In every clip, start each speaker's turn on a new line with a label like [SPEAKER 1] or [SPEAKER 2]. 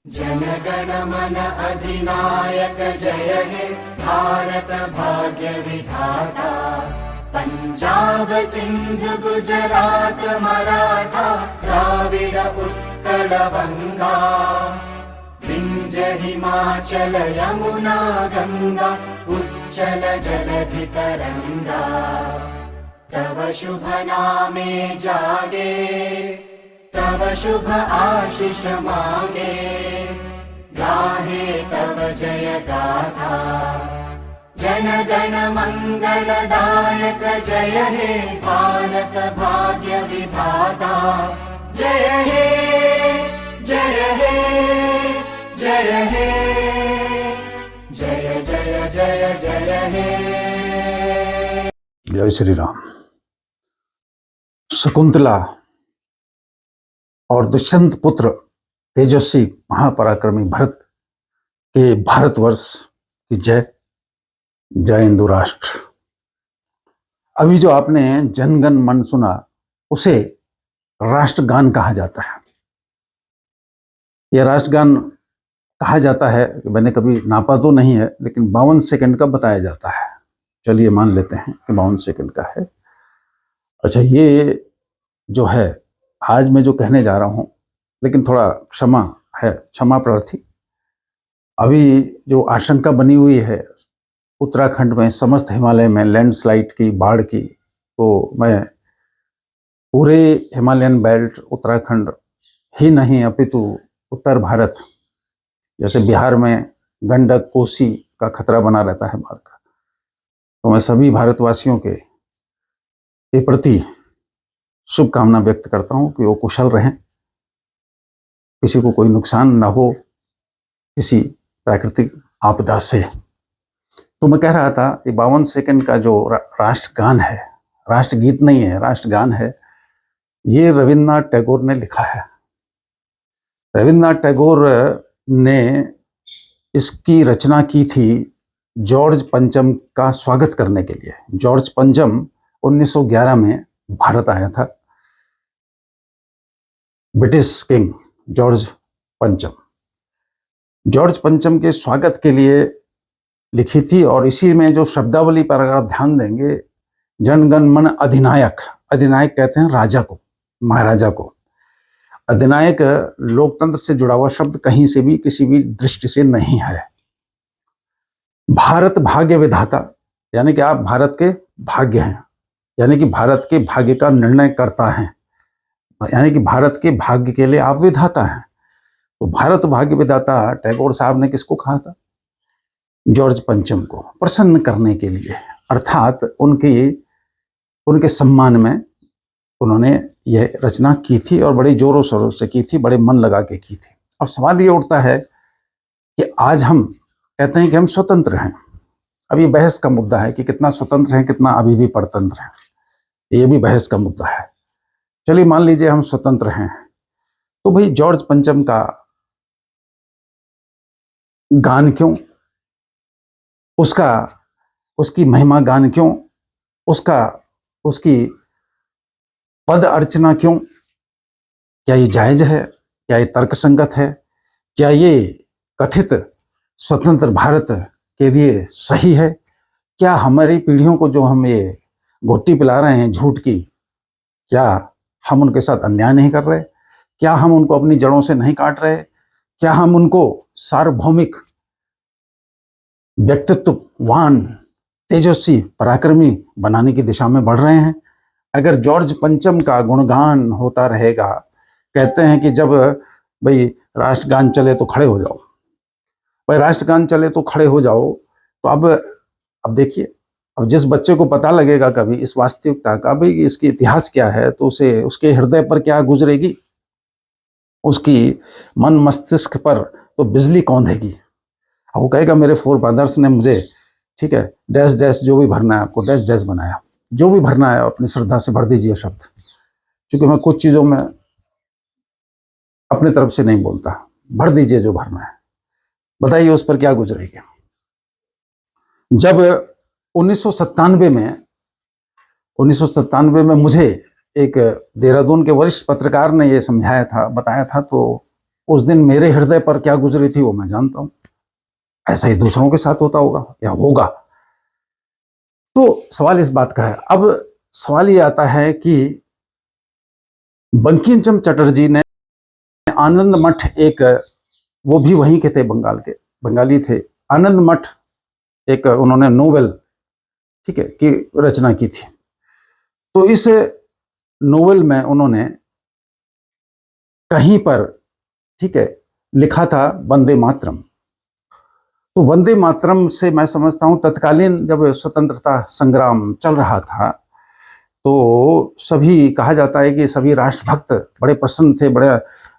[SPEAKER 1] जनगण मन अधिनायक जय हे भारत भाग्य विधाता। पंजाब सिंध गुजरात मराठा द्राविड उत्कल बंगा। विंध्य हिमाचल यमुना गंगा उच्चल जलधि तरंगा। तव शुभ नामे जागे तव शुभ आशीष मांगे। गाहे तव जय गाथा जन गण मंगलदायक जय हे भारत भाग्य विधाता। जय हे जय हे जय हे जय जय जय जय हे।
[SPEAKER 2] जय श्री राम। शकुंतला और दुष्यंत पुत्र तेजस्वी महापराक्रमी भरत के भारतवर्ष की जय। जय हिंदू राष्ट्र। अभी जो आपने जनगण मन सुना उसे राष्ट्रगान कहा जाता है। यह राष्ट्रगान कहा जाता है, मैंने कभी नापा तो नहीं है, लेकिन 52 सेकंड का बताया जाता है। चलिए मान लेते हैं कि 52 सेकंड का है। अच्छा, ये जो है आज मैं जो कहने जा रहा हूं, लेकिन थोड़ा क्षमा प्रार्थी। अभी जो आशंका बनी हुई है उत्तराखंड में, समस्त हिमालय में लैंडस्लाइड की, बाढ़ की, तो मैं पूरे हिमालयन बेल्ट, उत्तराखंड ही नहीं अपितु उत्तर भारत, जैसे बिहार में गंडक कोसी का खतरा बना रहता है बाढ़ का, तो मैं सभी भारतवासियों के प्रति शुभकामना व्यक्त करता हूं कि वो कुशल रहें, किसी को कोई नुकसान ना हो किसी प्राकृतिक आपदा से। तो मैं कह रहा था कि 52 सेकंड का जो राष्ट्रगान है, राष्ट्रगीत नहीं है, राष्ट्रगान है, ये रविन्द्रनाथ टैगोर ने लिखा है। रविन्द्रनाथ टैगोर ने इसकी रचना की थी जॉर्ज पंचम का स्वागत करने के लिए। जॉर्ज पंचम 1911 में भारत आया था, ब्रिटिश किंग जॉर्ज पंचम। जॉर्ज पंचम के स्वागत के लिए लिखी थी, और इसी में जो शब्दावली पर अगर आप ध्यान देंगे, जनगण मन अधिनायक, अधिनायक कहते हैं राजा को, महाराजा को। अधिनायक लोकतंत्र से जुड़ा हुआ शब्द कहीं से भी किसी भी दृष्टि से नहीं है। भारत भाग्य विधाता, यानी कि आप भारत के भाग्य हैं, यानी कि भारत के भाग्य का निर्णय करता है, यानी कि भारत के भाग्य के लिए आप विधाता हैं। तो भारत भाग्य विधाता टैगोर साहब ने किसको कहा था? जॉर्ज पंचम को, प्रसन्न करने के लिए, अर्थात उनके सम्मान में उन्होंने यह रचना की थी, और बड़े जोरों शोरों से की थी, बड़े मन लगा के की थी। अब सवाल ये उठता है कि आज हम कहते हैं कि हम स्वतंत्र हैं। अब ये बहस का मुद्दा है कि कितना स्वतंत्र है, कितना अभी भी परतंत्र है, ये भी बहस का मुद्दा है। चलिए मान लीजिए हम स्वतंत्र हैं, तो भाई जॉर्ज पंचम का गान क्यों, उसकी महिमा गान क्यों, उसकी पद अर्चना क्यों? क्या ये जायज है? क्या ये तर्कसंगत है? क्या ये कथित स्वतंत्र भारत के लिए सही है? क्या हमारी पीढ़ियों को जो हम ये घोटी पिला रहे हैं झूठ की, क्या हम उनके साथ अन्याय नहीं कर रहे? क्या हम उनको अपनी जड़ों से नहीं काट रहे? क्या हम उनको सार्वभौमिक, व्यक्तित्ववान, तेजस्वी, पराक्रमी बनाने की दिशा में बढ़ रहे हैं? अगर जॉर्ज पंचम का गुणगान होता रहेगा, कहते हैं कि जब भाई राष्ट्रगान चले तो खड़े हो जाओ, भाई राष्ट्रगान चले तो खड़े हो जाओ, तो अब देखिए, अब जिस बच्चे को पता लगेगा कभी इस वास्तविकता का, भाई इसकी इतिहास क्या है, तो उसे उसके हृदय पर क्या गुजरेगी, उसकी मन मस्तिष्क पर तो बिजली कौंधेगी। वो कहेगा मेरे फोर फादर्स ने मुझे, ठीक है, डैश डैश जो भी भरना है आपको, डैश डैश बनाया, जो भी भरना है अपनी श्रद्धा से भर दीजिए शब्द, क्योंकि मैं कुछ चीज़ों में अपनी तरफ से नहीं बोलता, भर दीजिए जो भरना है। बताइए उस पर क्या गुजरेगी। जब 1997 में मुझे एक देहरादून के वरिष्ठ पत्रकार ने ये समझाया था, बताया था, तो उस दिन मेरे हृदय पर क्या गुजरी थी वो मैं जानता हूं। ऐसा ही दूसरों के साथ होता होगा या होगा। तो सवाल इस बात का है। अब सवाल ये आता है कि बंकिम चंद्र चटर्जी ने आनंद मठ, एक वो भी वहीं के थे, बंगाल के, बंगाली थे, आनंद मठ एक उन्होंने नोवेल, ठीक है, की रचना की थी। तो इस नोवेल में उन्होंने कहीं पर, ठीक है, लिखा था वंदे मातरम। तो वंदे मातरम से मैं समझता हूं तत्कालीन जब स्वतंत्रता संग्राम चल रहा था तो सभी, कहा जाता है कि सभी राष्ट्रभक्त बड़े प्रसन्न थे, बड़े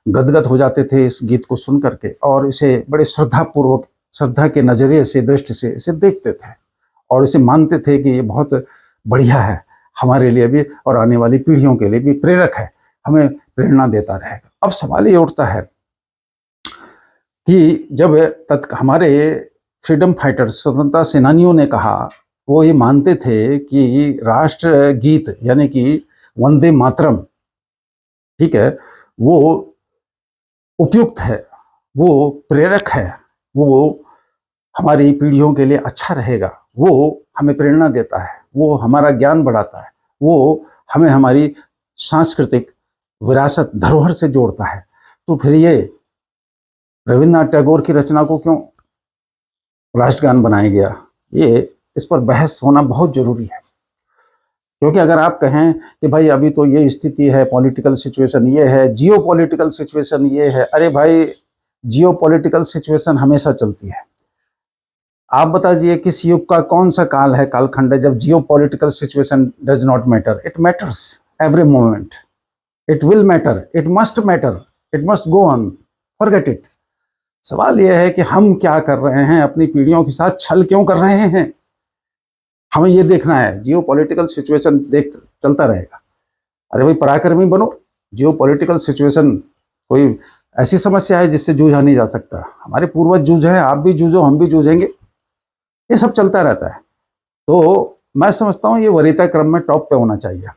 [SPEAKER 2] गदगद हो जाते थे इस गीत को सुन करके, और इसे बड़े श्रद्धापूर्वक, श्रद्धा के नजरिए से, दृष्टि से इसे देखते थे और इसे मानते थे कि ये बहुत बढ़िया है हमारे लिए भी और आने वाली पीढ़ियों के लिए भी, प्रेरक है, हमें प्रेरणा देता रहेगा। अब सवाल ये उठता है कि जब हमारे फ्रीडम फाइटर्स, स्वतंत्रता सेनानियों ने कहा, वो ये मानते थे कि राष्ट्र गीत यानी कि वंदे मातरम, ठीक है, वो उपयुक्त है, वो प्रेरक है, वो हमारी पीढ़ियों के लिए अच्छा रहेगा, वो हमें प्रेरणा देता है, वो हमारा ज्ञान बढ़ाता है, वो हमें हमारी सांस्कृतिक विरासत, धरोहर से जोड़ता है। तो फिर ये रविन्द्रनाथ टैगोर की रचना को क्यों राष्ट्रगान बनाया गया? ये, इस पर बहस होना बहुत जरूरी है। क्योंकि अगर आप कहें कि भाई अभी तो ये स्थिति है, पॉलिटिकल सिचुएशन ये है, जियो पॉलिटिकल सिचुएशन ये है, अरे भाई जियो पॉलिटिकल सिचुएशन हमेशा चलती है। आप बताइए किस युग का कौन सा काल है, कालखंड है जब जियो political situation does not matter? It matters every moment, it will matter, it must go on, forget it. सवाल यह है कि हम क्या कर रहे हैं, अपनी पीढ़ियों के साथ छल क्यों कर रहे हैं? हमें ये देखना है, जियो पॉलिटिकल सिचुएशन देख चलता रहेगा। अरे भाई पराक्रमी बनो, जियो पॉलिटिकल सिचुएशन कोई ऐसी समस्या है जिससे जूझा नहीं जा सकता। हमारे पूर्वज जूझे हैं, आप भी जूझो, हम भी जूझेंगे, ये सब चलता रहता है। तो मैं समझता हूँ ये वरीयता क्रम में टॉप पे होना चाहिए,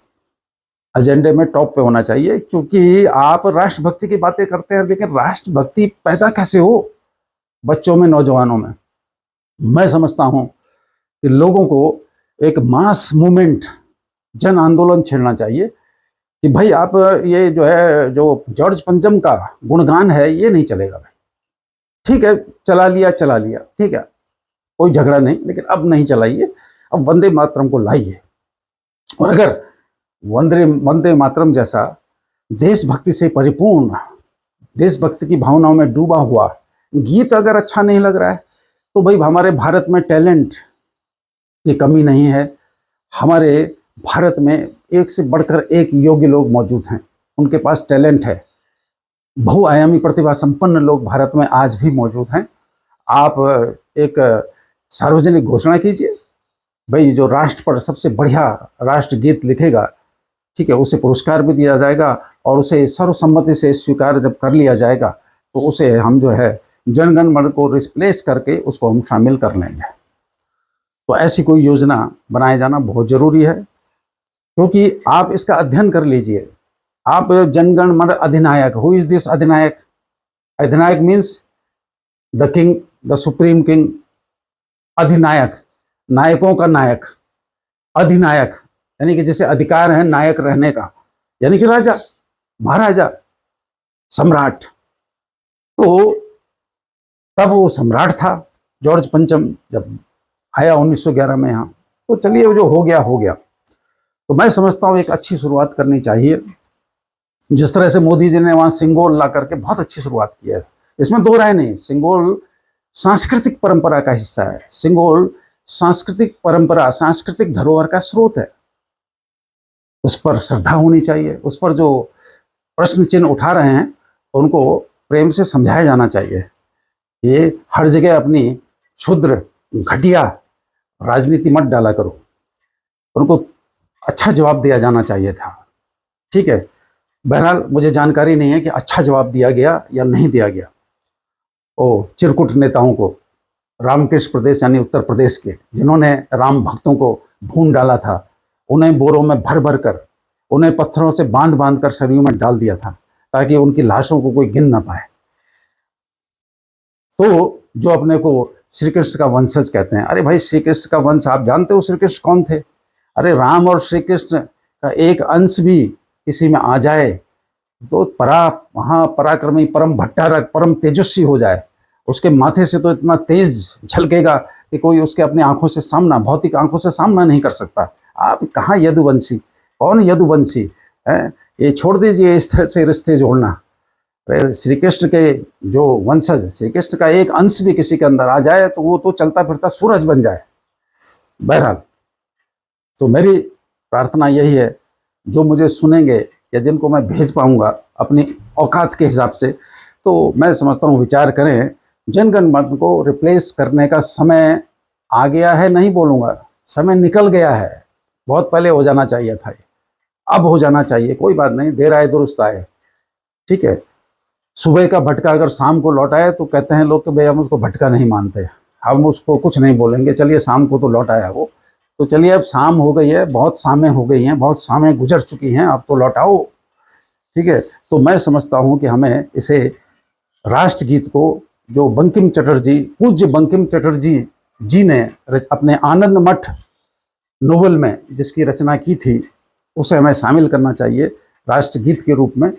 [SPEAKER 2] एजेंडे में टॉप पे होना चाहिए। क्योंकि आप राष्ट्रभक्ति की बातें करते हैं, लेकिन राष्ट्रभक्ति पैदा कैसे हो बच्चों में, नौजवानों में? मैं समझता हूं कि लोगों को एक मास मूवमेंट, जन आंदोलन छेड़ना चाहिए कि भाई आप ये जो है, जो जॉर्ज पंचम का गुणगान है, ये नहीं चलेगा भाई, ठीक है, चला लिया, ठीक है, कोई झगड़ा नहीं, लेकिन अब नहीं चलाइए, अब वंदे मातरम को लाइए। और अगर वंदे मातरम जैसा देशभक्ति से परिपूर्ण, देशभक्ति की भावनाओं में डूबा हुआ गीत अगर अच्छा नहीं लग रहा है, तो भाई हमारे भारत में टैलेंट की कमी नहीं है। हमारे भारत में एक से बढ़कर एक योग्य लोग मौजूद हैं, उनके पास टैलेंट है, बहुआयामी प्रतिभा संपन्न लोग भारत में आज भी मौजूद हैं। आप एक सार्वजनिक घोषणा कीजिए, भाई जो राष्ट्र पर सबसे बढ़िया राष्ट्रगीत लिखेगा, ठीक है, उसे पुरस्कार भी दिया जाएगा, और उसे सर्वसम्मति से स्वीकार जब कर लिया जाएगा तो उसे हम जो है जनगण मन को रिप्लेस करके उसको हम शामिल कर लेंगे। तो ऐसी कोई योजना बनाए जाना बहुत ज़रूरी है, क्योंकि आप इसका अध्ययन कर लीजिए। आप जनगण मन अधिनायक, हु इज दिस अधिनायक? अधिनायक means the king, the supreme king. अधिनायक, नायकों का नायक। अधिनायक यानी कि जैसे अधिकार है नायक रहने का, यानी कि राजा, महाराजा, सम्राट। तो तब वो सम्राट था जॉर्ज पंचम, जब आया 1911 में यहाँ। तो चलिए, जो हो गया हो गया। तो मैं समझता हूँ एक अच्छी शुरुआत करनी चाहिए, जिस तरह से मोदी जी ने वहाँ सिंगोल ला करके बहुत अच्छी शुरुआत की है, इसमें दो राय नहीं। सिंगोल सांस्कृतिक परंपरा का हिस्सा है, सिंगोल सांस्कृतिक परंपरा, सांस्कृतिक धरोहर का स्रोत है, उस पर श्रद्धा होनी चाहिए। उस पर जो प्रश्न चिन्ह उठा रहे हैं उनको प्रेम से समझाया जाना चाहिए। ये हर जगह अपनी क्षुद्र घटिया राजनीति मत डाला करो, उनको अच्छा जवाब दिया जाना चाहिए था, ठीक है। बहरहाल मुझे जानकारी नहीं है कि अच्छा जवाब दिया गया या नहीं दिया गया। ओ चिरकुट नेताओं को, रामकृष्ण प्रदेश यानी उत्तर प्रदेश के, जिन्होंने राम भक्तों को भून डाला था, उन्हें बोरों में भर भर कर, उन्हें पत्थरों से बांध बांध कर सरयू में डाल दिया था, ताकि उनकी लाशों को कोई गिन ना पाए। तो जो अपने को श्री कृष्ण का वंशज कहते हैं, अरे भाई श्री कृष्ण का वंश आप जानते हो श्री कृष्ण कौन थे? अरे राम और श्री कृष्ण का एक अंश भी किसी में आ जाए तो पराक्रमी, परम भट्टारक, परम तेजस्वी हो जाए, उसके माथे से तो इतना तेज झलकेगा कि कोई उसके अपनी आंखों से सामना, भौतिक आंखों से सामना नहीं कर सकता। आप कहाँ यदुवंशी, कौन यदुवंशी है? ये छोड़ दीजिए इस तरह से रिश्ते जोड़ना। श्री कृष्ण के जो वंशज, श्री कृष्ण का एक अंश भी किसी के अंदर आ जाए तो वो तो चलता फिरता सूरज बन जाए। बहरहाल, तो मेरी प्रार्थना यही है, जो मुझे सुनेंगे या जिनको मैं भेज पाऊंगा अपनी औकात के हिसाब से, तो मैं समझता हूँ विचार करें। जनगण मन को रिप्लेस करने का समय आ गया है, नहीं बोलूँगा, समय निकल गया है, बहुत पहले हो जाना चाहिए था, अब हो जाना चाहिए। कोई बात नहीं, देर आए दुरुस्त आए, ठीक है। सुबह का भटका अगर शाम को लौट आए तो कहते हैं लोग कि भाई हम उसको भटका नहीं मानते, हम उसको कुछ नहीं बोलेंगे, चलिए शाम को तो लौट आया वो, तो चलिए अब शाम हो गई है, बहुत शामें हो गई हैं, बहुत शामें गुजर चुकी हैं, अब तो लौटाओ, ठीक है। तो मैं समझता हूँ कि हमें इसे राष्ट्रगीत को, जो बंकिम चटर्जी, पूज्य बंकिम चटर्जी जी ने अपने आनंद मठ नोवेल में जिसकी रचना की थी, उसे हमें शामिल करना चाहिए राष्ट्रगीत के रूप में,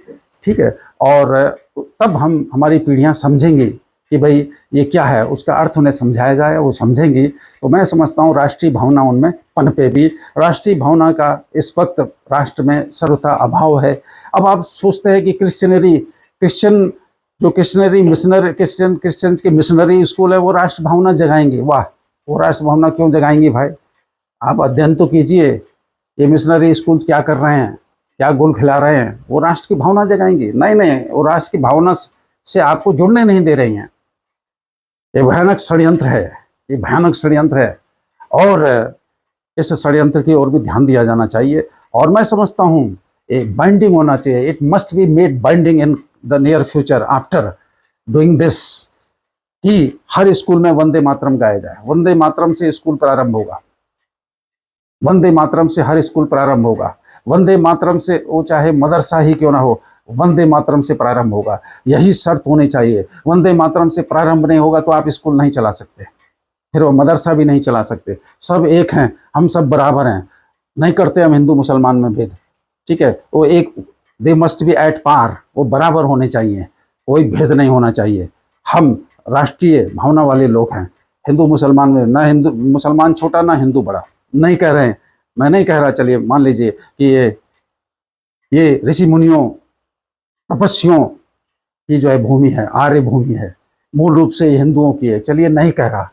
[SPEAKER 2] ठीक है। और तब हमारी पीढ़ियां समझेंगी कि भाई ये क्या है, उसका अर्थ उन्हें समझाया जाए, वो समझेंगी। तो मैं समझता हूँ राष्ट्रीय भावना उनमें पनपे भी। राष्ट्रीय भावना का इस वक्त राष्ट्र में सर्वथा अभाव है। अब आप सोचते हैं कि क्रिश्चियन के मिशनरी स्कूल है वो राष्ट्र भावना जगाएंगे, वाह, वो राष्ट्र भावना क्यों जगाएंगी भाई? आप अध्ययन तो कीजिए, ये मिशनरी स्कूल्स क्या कर रहे हैं, क्या गोल खिला रहे हैं? वो राष्ट्र की भावना जगाएंगे? नहीं, वो राष्ट्र की भावना से आपको जुड़ने नहीं दे रही हैं। ये भयानक षड्यंत्र है, ये भयानक षड्यंत्र है, और इस षड्यंत्र की ओर भी ध्यान दिया जाना चाहिए। और मैं समझता हूँ एक बाइंडिंग होना चाहिए, it must be made binding in the near future after doing this, कि हर स्कूल में वंदे मातरम गाया जाए। वंदे मातरम से स्कूल प्रारंभ होगा, वंदे मातरम से हर स्कूल प्रारंभ होगा, वंदे मातरम से, वो चाहे मदरसा ही क्यों ना हो, वंदे मातरम से प्रारंभ होगा। यही शर्त होनी चाहिए। वंदे मातरम से प्रारंभ नहीं होगा तो आप स्कूल नहीं चला सकते, फिर वो मदरसा भी नहीं चला सकते। सब एक हैं, हम सब बराबर हैं, नहीं करते हम हिंदू मुसलमान में भेद, ठीक है। वो एक, they must be at par, वो बराबर होने चाहिए, कोई भेद नहीं होना चाहिए। हम राष्ट्रीय भावना वाले लोग हैं, हिंदू मुसलमान में ना हिंदू मुसलमान छोटा ना हिंदू बड़ा, नहीं कह रहे हैं, मैं नहीं कह रहा। चलिए मान लीजिए कि ये ऋषि मुनियों, तपस्वियों की जो है भूमि है, आर्य भूमि है, मूल रूप से हिंदुओं की है, चलिए नहीं कह रहा,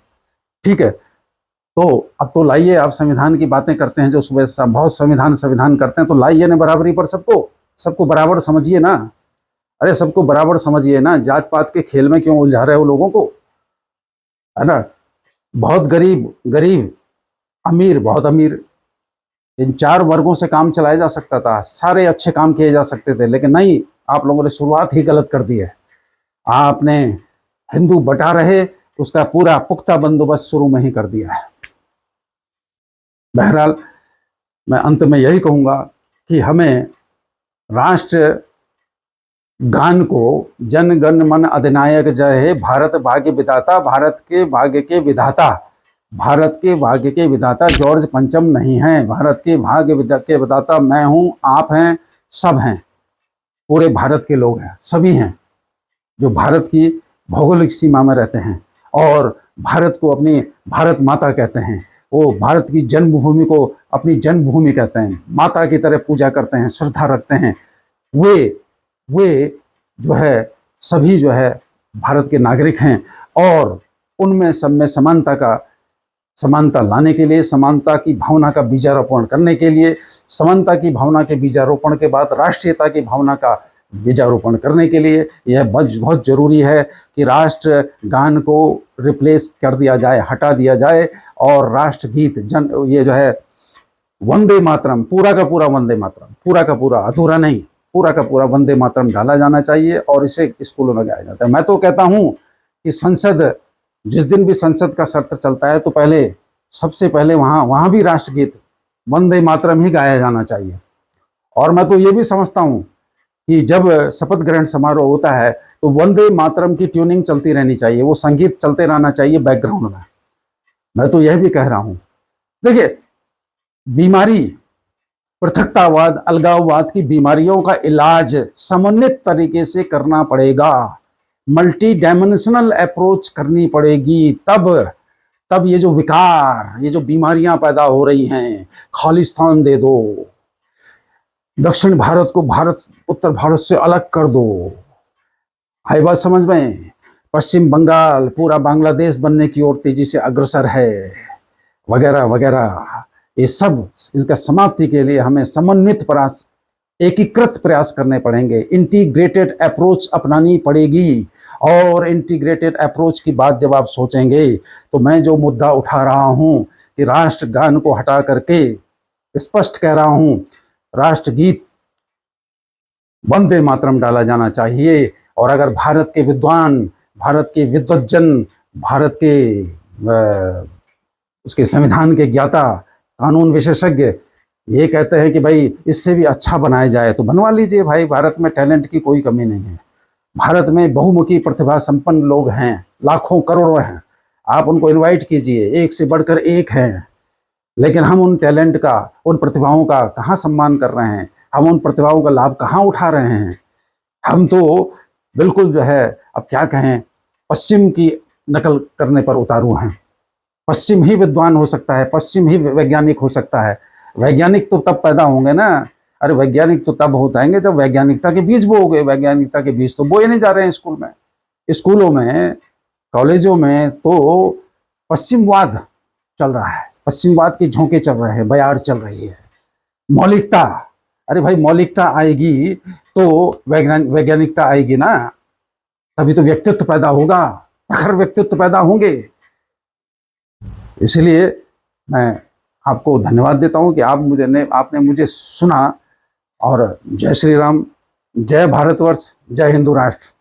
[SPEAKER 2] ठीक है। तो अब तो लाइए, आप संविधान की बातें करते हैं, जो सुबह से बहुत संविधान करते हैं, तो लाइए ना बराबरी पर सबको बराबर समझिए ना। अरे सबको बराबर समझिए ना, जात पात के खेल में क्यों उलझा रहे हो लोगों को, है ना। बहुत गरीब, अमीर, बहुत अमीर, इन चार वर्गों से काम चलाया जा सकता था, सारे अच्छे काम किए जा सकते थे, लेकिन नहीं, आप लोगों ने शुरुआत ही गलत कर दी है। आपने हिंदू बटा रहे, उसका पूरा पुख्ता बंदोबस्त शुरू में ही कर दिया है। बहरहाल, मैं अंत में यही कहूँगा कि हमें राष्ट्र गान को, जन गण मन अधिनायक जय हे, भारत भाग्य विधाता, भारत के भाग्य के विधाता, भारत के भाग्य के विधाता जॉर्ज पंचम नहीं हैं, भारत के भाग्य के विधाता मैं हूँ, आप हैं, सब हैं, पूरे भारत के लोग हैं, सभी हैं जो भारत की भौगोलिक सीमा में रहते हैं और भारत को अपनी भारत माता कहते हैं। वो भारत की जन्मभूमि को अपनी जन्मभूमि कहते हैं, माता की तरह पूजा करते हैं, श्रद्धा रखते हैं। वे जो है सभी जो है भारत के नागरिक हैं, और उनमें सब में समानता लाने के लिए, समानता की भावना का बीजारोपण करने के लिए, समानता की भावना के बीजारोपण के बाद राष्ट्रीयता की भावना का बीजारोपण करने के लिए यह बहुत जरूरी है कि राष्ट्र गान को रिप्लेस कर दिया जाए, हटा दिया जाए, और राष्ट्रगीत ये जो है वंदे मातरम, पूरा का पूरा वंदे मातरम, पूरा का पूरा, अधूरा नहीं, पूरा का पूरा वंदे मातरम डाला जाना चाहिए और इसे स्कूलों में गाया जाता है। मैं तो कहता हूँ कि संसद, जिस दिन भी संसद का सत्र चलता है तो सबसे पहले वहाँ भी राष्ट्रगीत वंदे मातरम ही गाया जाना चाहिए। और मैं तो ये भी समझता हूँ कि जब शपथ ग्रहण समारोह होता है तो वंदे मातरम की ट्यूनिंग चलती रहनी चाहिए, वो संगीत चलते रहना चाहिए बैकग्राउंड में। मैं तो यह भी कह रहा हूं, देखिए बीमारी, पृथकतावाद, अलगाववाद की बीमारियों का इलाज समन्वित तरीके से करना पड़ेगा, मल्टी डायमेंशनल अप्रोच करनी पड़ेगी। तब ये जो विकार, ये जो बीमारियां पैदा हो रही हैं, खालिस्तान दे दो, दक्षिण भारत को उत्तर भारत से अलग कर दो, है बात समझ में? पश्चिम बंगाल पूरा बांग्लादेश बनने की ओर तेजी से अग्रसर है, वगैरह वगैरह। ये सब, इसका समाप्ति के लिए हमें समन्वित प्रयास, एकीकृत प्रयास करने पड़ेंगे, इंटीग्रेटेड अप्रोच अपनानी पड़ेगी। और इंटीग्रेटेड अप्रोच की बात जब आप सोचेंगे तो मैं जो मुद्दा उठा रहा हूं कि राष्ट्रगान को हटा करके स्पष्ट कह रहा हूं, राष्ट्रगीत वंदे मातरम डाला जाना चाहिए। और अगर भारत के विद्वान, भारत के विद्वज्जन, भारत के उसके संविधान के ज्ञाता, कानून विशेषज्ञ ये कहते हैं कि भाई इससे भी अच्छा बनाया जाए तो बनवा लीजिए भाई। भारत में टैलेंट की कोई कमी नहीं है, भारत में बहुमुखी प्रतिभा संपन्न लोग हैं, लाखों करोड़ों हैं। आप उनको इनवाइट कीजिए, एक से बढ़कर एक हैं। लेकिन हम उन टैलेंट का, उन प्रतिभाओं का कहाँ सम्मान कर रहे हैं? हम उन प्रतिभाओं का लाभ कहाँ उठा रहे हैं? हम तो बिल्कुल जो है, अब क्या कहें, पश्चिम की नकल करने पर उतारू हैं। पश्चिम ही विद्वान हो सकता है, पश्चिम ही वैज्ञानिक हो सकता है। वैज्ञानिक तो तब पैदा होंगे ना, अरे वैज्ञानिक तो तब हो जाएंगे जब वैज्ञानिकता के बीज बोओगे। वैज्ञानिकता के बीज तो बोए नहीं जा रहे हैं स्कूल में, स्कूलों में, कॉलेजों में तो पश्चिमवाद चल रहा है, पश्चिमवाद के झोंके चल रहे हैं, बयार चल रही है। मौलिकता, अरे भाई मौलिकता आएगी तो वैज्ञानिकता आएगी ना, तभी तो व्यक्तित्व पैदा होगा, प्रखर व्यक्तित्व पैदा होंगे। इसलिए मैं आपको धन्यवाद देता हूं कि आपने मुझे सुना। और जय श्री राम, जय भारतवर्ष, जय हिंदू राष्ट्र।